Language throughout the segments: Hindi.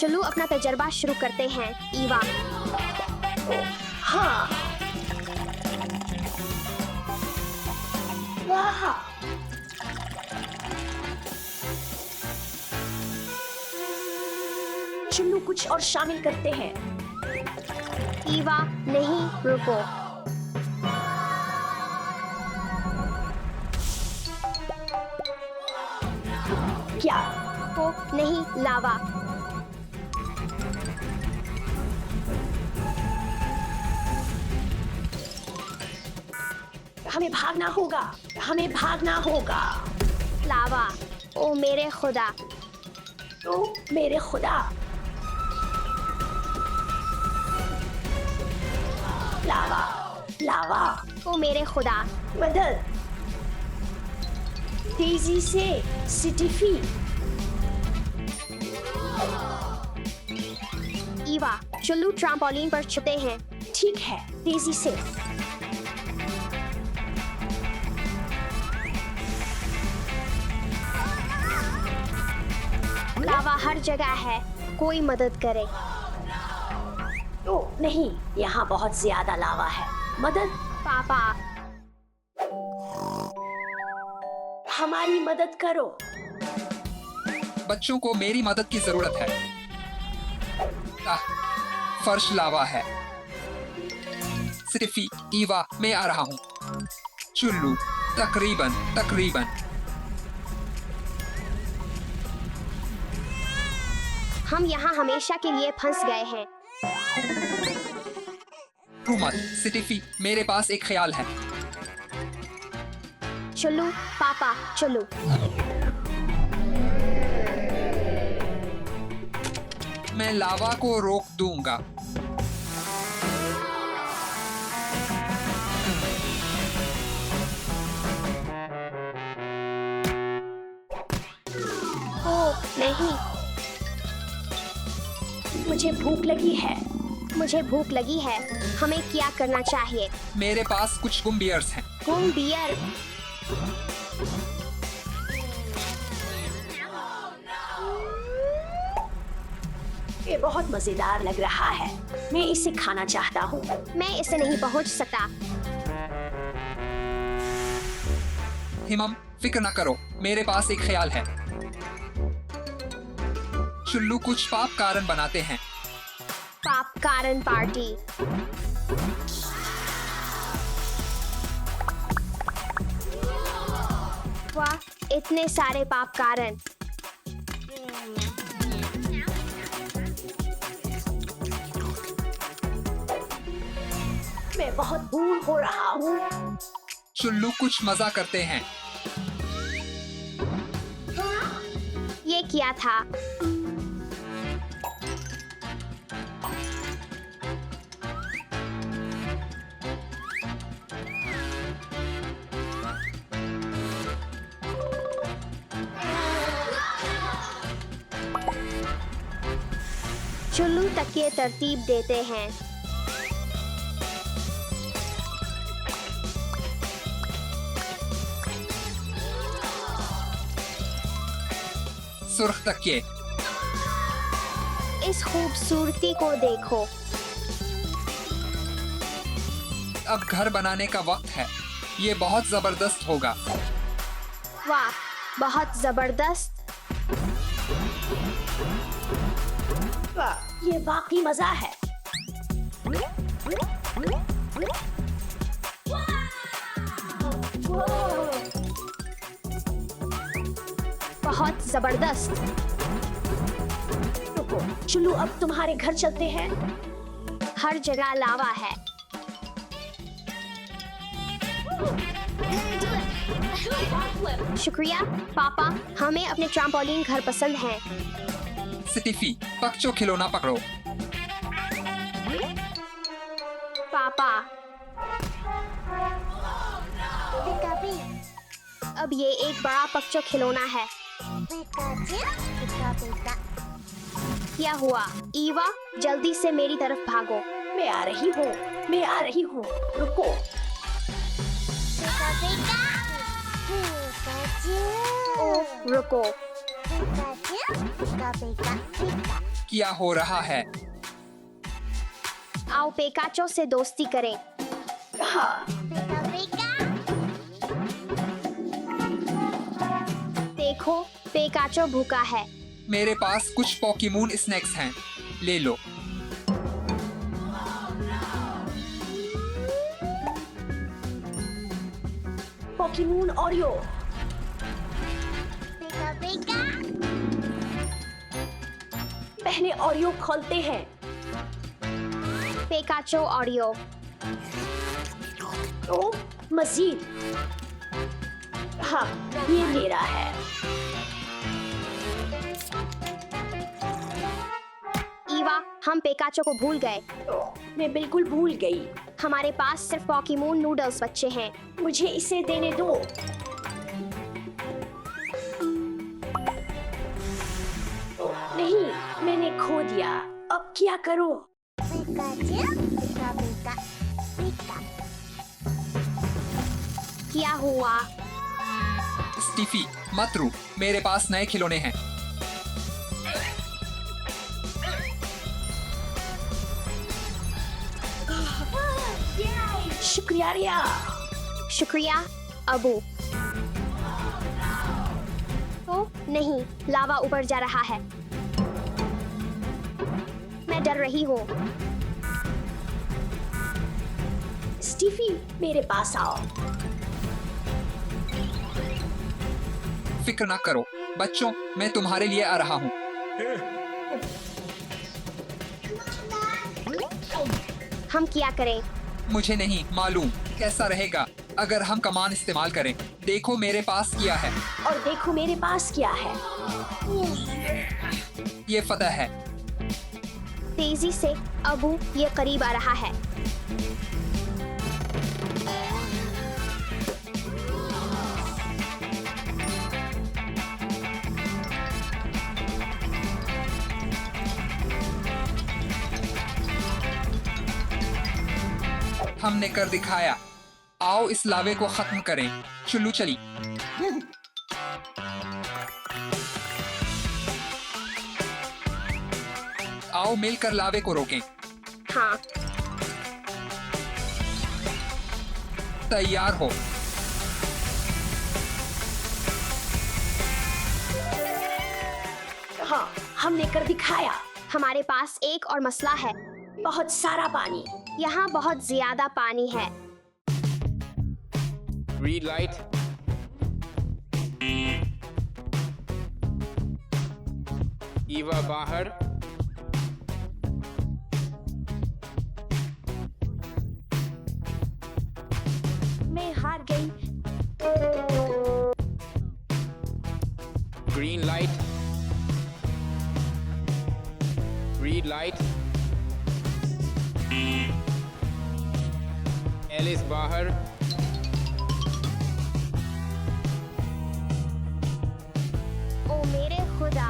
चलो अपना तजर्बा शुरू करते हैं। ईवा, हाँ, वाह, चलो कुछ और शामिल करते हैं। ईवा, नहीं, रुको। क्या? ओ नहीं, लावा। हमें भागना होगा, हमें भागना होगा। लावा, ओ मेरे खुदा। तो मेरे खुदा, लावा, लावा, ओ मेरे खुदा। मदद, तेजी से, स्टिफी। ईवा, चलो ट्राम्पोलिन पर छुपते हैं। ठीक है, तेजी से। लावा हर जगह है, कोई मदद करे। ओ नहीं, यहाँ बहुत ज्यादा लावा है। मदद, पापा, हमारी मदद करो। बच्चों को मेरी मदद की जरूरत है। फर्श लावा है। स्टिफी, ईवा, मैं आ रहा हूँ। चुल्लू, तकरीबन। हम यहाँ हमेशा के लिए फंस गए हैं। मत, स्टिफी, मेरे पास एक ख्याल है। चलो पापा, चलो। मैं लावा को रोक दूंगा। ओ नहीं, मुझे भूख लगी है। मुझे भूख लगी है। हमें क्या करना चाहिए? मेरे पास कुछ गुम बियर्स हैं। गुम बियर। ये बहुत मजेदार लग रहा है। मैं इसे खाना चाहता हूँ। मैं इसे नहीं पहुँच सकता। हिमम, फिक्र न करो, मेरे पास एक ख्याल है। चुल्लू कुछ पाप कारण बनाते हैं। पाप कारण पार्टी। वाह, इतने सारे पाप कारण। मैं बहुत दूर हो रहा हूँ। चुल्लू कुछ मजा करते हैं। ये क्या था? चुल्लू तक ये तरतीब देते हैं। सुर्ख तकिए। इस खूबसूरती को देखो। अब घर बनाने का वक्त है। ये बहुत जबरदस्त होगा। वाह, बहुत जबरदस्त। वाह, ये वाकई मजा है। बहुत जबरदस्त। रुको, चलो अब तुम्हारे घर चलते हैं। हर जगह लावा है। शुक्रिया पापा, हमें अपने ट्राम्पोलिन घर पसंद हैं। स्टिफी, पक्षो खिलौना पकड़ो। पापा, अब ये एक बड़ा पक्षो खिलौना है। क्या हुआ? ईवा, जल्दी से मेरी तरफ भागो। मैं आ रही हूँ, मैं आ रही हूँ। रुको। ओ, रुको। क्या हो रहा है? आओ पेकाचो से दोस्ती करें। हाँ, देखो पेकाचो भूखा है। मेरे पास कुछ पोकेमोन स्नैक्स हैं, ले लो। Pokemon Oreo. पहले ओरियो खोलते हैं। Pikachu audio. तो मजीद। हाँ, ये मेरा है। ईवा, हम पेकाचो को भूल गए। मैं बिल्कुल भूल गई। हमारे पास सिर्फ पोकेमोन नूडल्स बचे हैं। मुझे इसे देने दो। नहीं, मैंने खो दिया। अब क्या करूं? क्या हुआ? स्टीफी, मत रो, मेरे पास नए खिलौने हैं। शुक्रिया रिया। शुक्रिया अबू। ओ नहीं, लावा ऊपर जा रहा है। मैं डर रही हूँ। स्टीफी, मेरे पास आओ। फिक्र ना करो बच्चों, मैं तुम्हारे लिए आ रहा हूँ। हम क्या करें? मुझे नहीं मालूम कैसा रहेगा अगर हम कमान इस्तेमाल करें। देखो मेरे पास क्या है। और देखो मेरे पास क्या है। ये फतह है। तेजी से अबू, ये करीब आ रहा है। हमने कर दिखाया। आओ इस लावे को खत्म करें। चुल्लू चली। आओ मिलकर लावे को रोकें। हाँ, तैयार हो। हाँ, हमने कर दिखाया। हमारे पास एक और मसला है। बहुत सारा पानी। यहाँ बहुत ज्यादा पानी है। Green light. ईवा बाहर। मैं हार गई। Green light. Green light. Alice बाहर। ओ मेरे खुदा।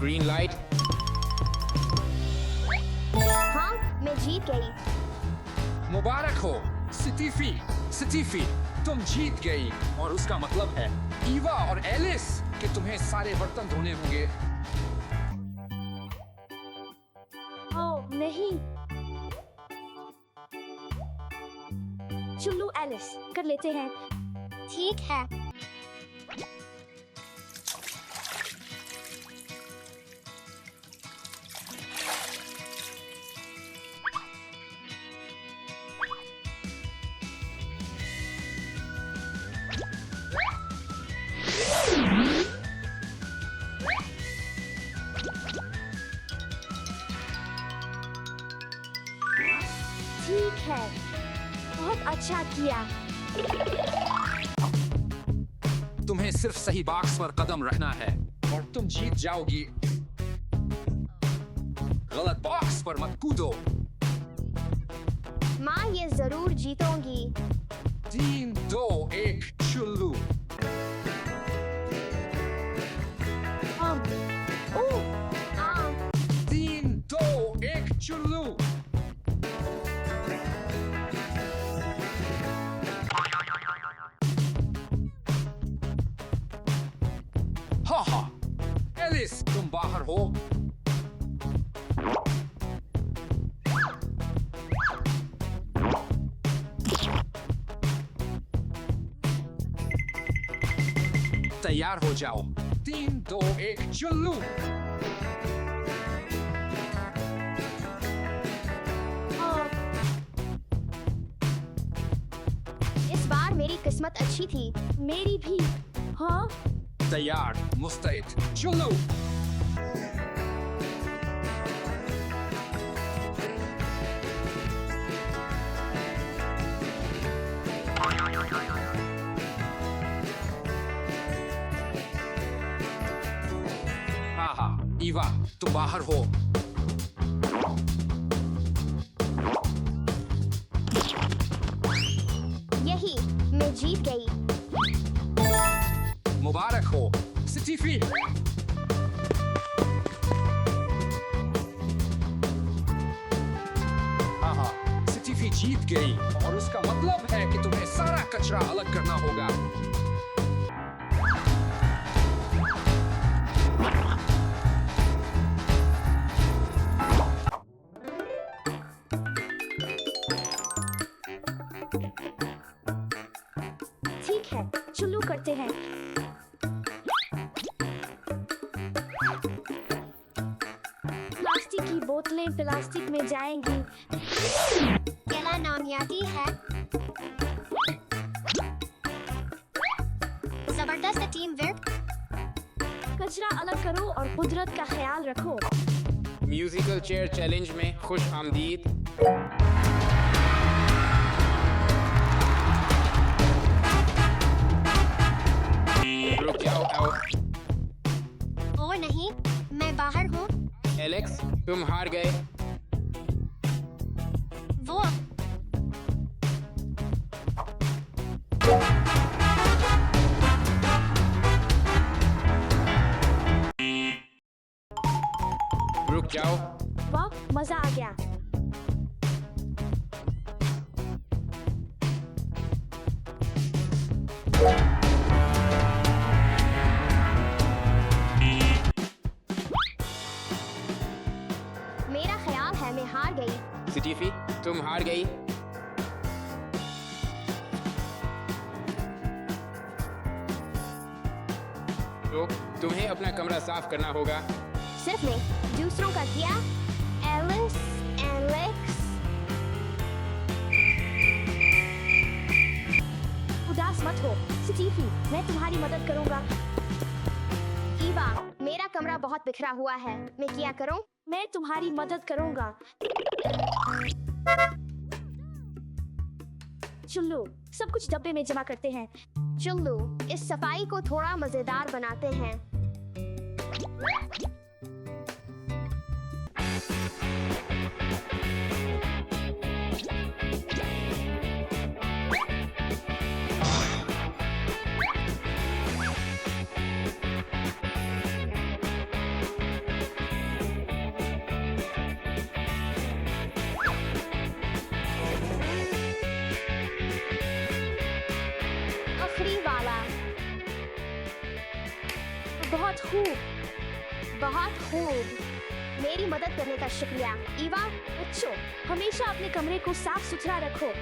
Green light. हाँ, मैं जीत गई। मुबारक हो स्टीफी। स्टीफी, तुम जीत गई और उसका मतलब है ईवा और एलिस कि तुम्हें सारे बर्तन धोने होंगे। ओह नहीं। चुल्लू एलिस, कर लेते हैं। ठीक है। ठीक है, बहुत अच्छा किया। तुम्हें सिर्फ सही बॉक्स पर कदम रखना है और तुम जीत जाओगी। गलत बॉक्स पर मत कूदो। माँ, ये जरूर जीतूंगी। 3, 2, 1 चुल्लू। ओह, 3, 2, 1 चुल्लू। हा हा, एलिस तुम बाहर हो। तैयार हो जाओ। 3, 2, 1 चलो। इस बार मेरी किस्मत अच्छी थी। मेरी भी। हाँ, तैयार, मुस्तैद, चलो। हाँ, ईवा तुम बाहर हो। यही, मैं जीत गई। मुबारक हो स्टीफी। हाँ, स्टीफी जीत गई और उसका मतलब है कि तुम्हें सारा कचरा अलग करना होगा। ठीक है, चलो करते हैं। प्लास्टिक की बोतलें प्लास्टिक में जाएंगी। क्या नामियाती है। जबरदस्त टीम वर्क। कचरा अलग करो और कुदरत का ख्याल रखो। म्यूजिकल चेयर चैलेंज में खुश आमदीद। रुक जाओ आओ। ओ नहीं, मैं बाहर हूँ। एलेक्स तुम हार गए। वो रुक जाओ। वाह, मजा आ गया। मेरा ख्याल है मैं हार गई। स्टीफी तुम हार गई। तो तुम्हें अपना कमरा साफ करना होगा। सिर्फ मैं, दूसरों का क्या? Alice, Alex. उदास मत हो स्टीफी, मैं तुम्हारी मदद करूंगा। ईवा, मेरा कमरा बहुत बिखरा हुआ है। मैं क्या करूं? मैं तुम्हारी मदद करूंगा। चलो, सब कुछ डब्बे में जमा करते हैं। चलो, इस सफाई को थोड़ा मजेदार बनाते हैं। आखिरी वाला। बहुत खूब। बहुत खूब। मेरी मदद करने का शुक्रिया। ईवा, बच्चों, हमेशा अपने कमरे को साफ सुथरा रखो।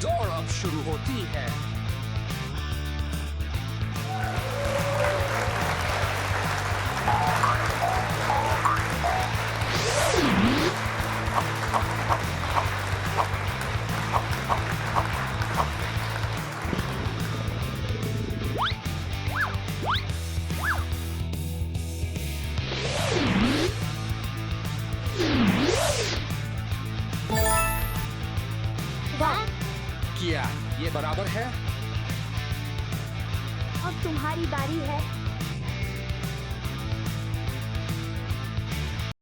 दौड़ अब शुरू होती है। वाह, किया, ये बराबर है। अब तुम्हारी बारी है।